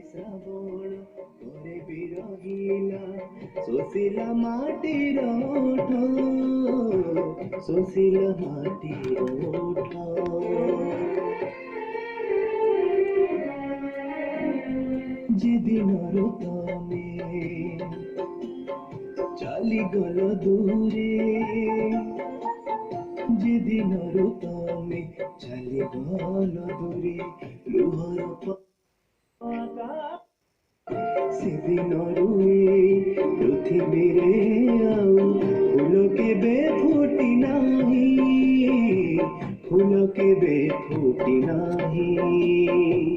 श्रावण करे बिरहिला सोसिला माटीर ओठ सोसिला माटीर ओठ जेदिनर तमे चली गल दूरे जेदिनर तमे चली गल दूरे लुहर सेदिनरू पृथ्वी रे आउ फूल केबे फुटी नाही फूल केबे फुटी नाही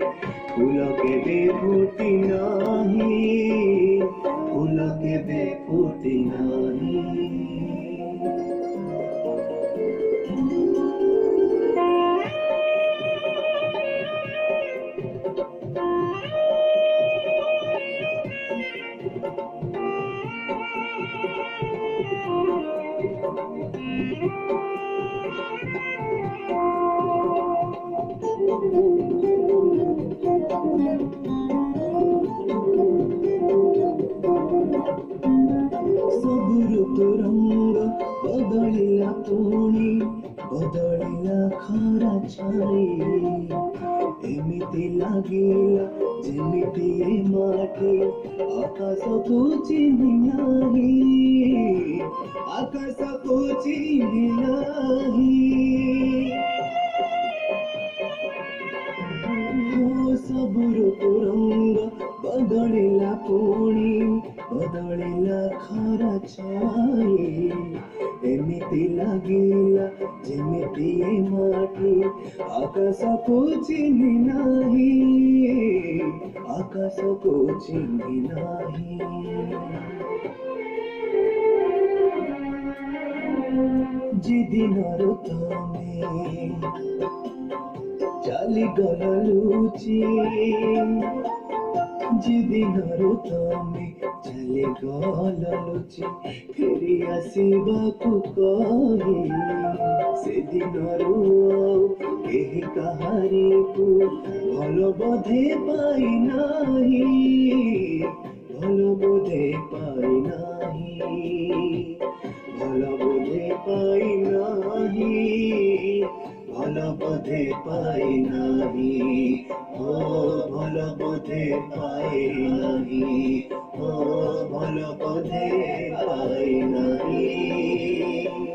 फूल केबे फुटी नाही फूल केबे फुटी नाही सबुरु रंग बदलिला पुणी बदलिला खरा छाई एमिति लागिला जेमिति ए माटी आकाश को चिन्हि नाही आकाश को चिन्हि नाही सबुरु रंग बदलिला पुणी बदलिला खरा छाई एमिति लागिला जेमिति ए माटी आकाश को चिन्हि नाही आकाश को चिन्हि नाही जेदिनर तमे चली गल लुचि जेदिनर तमे चली गल लुचि फेरी आसिबाकु कहि सेदिनरू केहि काहारिकु भल बोधे पाई नाही भल बोधे पाई नाही भल बोधे पाई नाही भल बोधे पाई नाही ओ भल बोधे पाई नाही ओ भल बोधे पाई नाही।